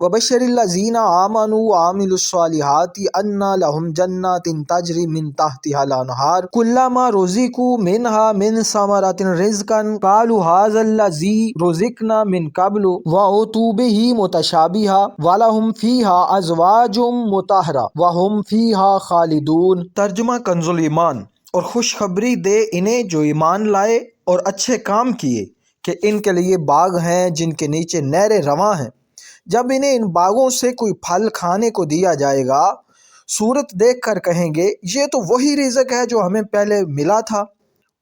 वबश्शिरिल्लज़ीना आमनू व आमिलुस्सालिहाति अन्ना लहुम जन्नातिन तजरी मिन तहतिहल अनहार कुल्लमा रुज़िकू मिनहा मिन समरतिन रिज़्क़न क़ालू हाज़ल्लज़ी रुज़िक़ना मिन क़ब्लु व उतू बिही मुतशाबिहा व लहुम फ़ीहा अज़वाजुम मुतहरा व हुम फ़ीहा खालिदून। तर्जुमा कंज़ुल ईमान। और खुशखबरी दे इन्हें जो ईमान लाए और अच्छे काम किए कि इनके लिए बाग हैं जिनके नीचे नहरें रवां हैं। जब इन्हें इन बागों से कोई फल खाने को दिया जाएगा, सूरत देख कर कहेंगे ये तो वही रिज़्क है जो हमें पहले मिला था,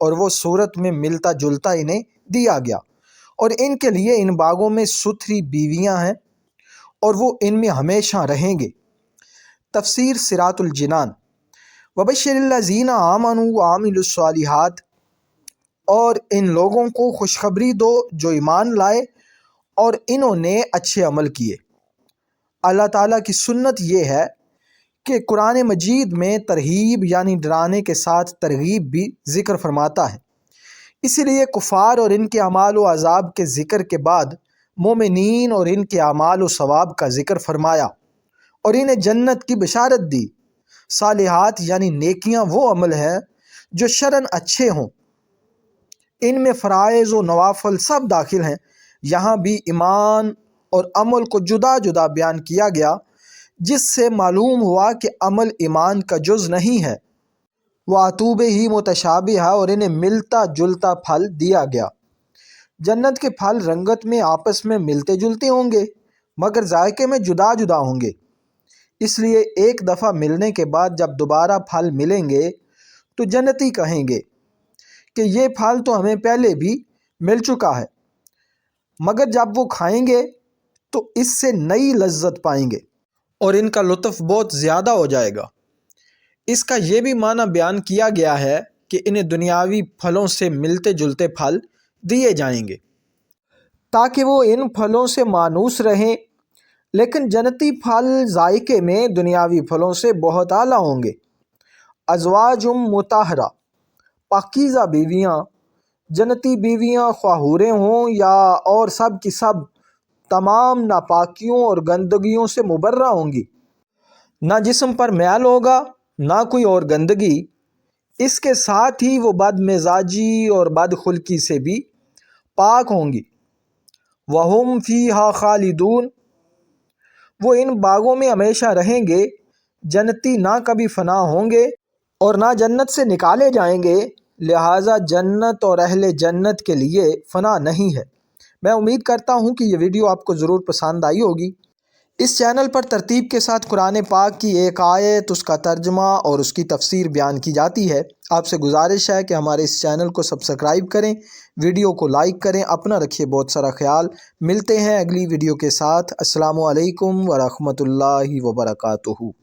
और वो सूरत में मिलता जुलता इन्हें दिया गया। और इनके लिए इन बागों में सुथरी बीवियां हैं और वो इनमें हमेशा रहेंगे। तफसीर सिरातुल जिनान। वबश्शिरिल्लज़ीना आमनू व आमिलुस्सालिहात, और इन लोगों को खुशखबरी दो जो ईमान लाए और इन्होंने अच्छे अमल किए। अल्लाह ताला की सुन्नत ये है कि कुरान मजीद में तरहीब यानी डराने के साथ तरगीब भी ज़िक्र फरमाता है। इसीलिए कुफ़ार और इनके अमाल व अज़ाब के ज़िक्र के बाद मोमिनीन और इनके अमाल व सवाब का ज़िक्र फरमाया और इन्हें जन्नत की बशारत दी। सालिहात यानी नेकियां वो अमल हैं जो शरन अच्छे हों, इनमें फ़राइज़ व नवाफिल सब दाखिल हैं। यहाँ भी ईमान और अमल को जुदा जुदा बयान किया गया, जिससे मालूम हुआ कि अमल ईमान का जुज़ नहीं है। वातूबे ही मुतशाबिहा, और इन्हें मिलता जुलता फल दिया गया। जन्नत के फल रंगत में आपस में मिलते जुलते होंगे मगर जायके में जुदा जुदा होंगे। इसलिए एक दफ़ा मिलने के बाद जब दोबारा फल मिलेंगे तो जन्नती कहेंगे कि ये फल तो हमें पहले भी मिल चुका है, मगर जब वो खाएंगे तो इससे नई लज्जत पाएंगे और इनका लुत्फ़ बहुत ज़्यादा हो जाएगा। इसका ये भी माना बयान किया गया है कि इन्हें दुनियावी फलों से मिलते जुलते फल दिए जाएंगे ताकि वो इन फलों से मानूस रहें, लेकिन जन्नती फल जायके में दुनियावी फलों से बहुत आला होंगे। अज़वाजुम मुतहरा, पाकीज़ा बीवियाँ। जन्नती बीवियाँ ख्वाह हूरें हों या और सब की सब तमाम नापाकियों और गंदगियों से मुबर्रा होंगी। ना जिस्म पर मैल होगा ना कोई और गंदगी। इसके साथ ही वो बदमिजाजी और बदखुल्की से भी पाक होंगी। वहुम फ़ीहा खालिदून, वो इन बागों में हमेशा रहेंगे। जन्नती ना कभी फ़ना होंगे और ना जन्नत से निकाले जाएंगे, लिहाजा जन्नत और अहले जन्नत के लिए फ़ना नहीं है। मैं उम्मीद करता हूँ कि ये वीडियो आपको ज़रूर पसंद आई होगी। इस चैनल पर तरतीब के साथ कुरान पाक की एक आयत, उसका तर्जमा और उसकी तफसीर बयान की जाती है। आपसे गुजारिश है कि हमारे इस चैनल को सब्सक्राइब करें, वीडियो को लाइक करें। अपना रखिए बहुत सारा ख्याल। मिलते हैं अगली वीडियो के साथ। अस्सलामु अलैकुम व रहमतुल्लाहि व बरकातुहू।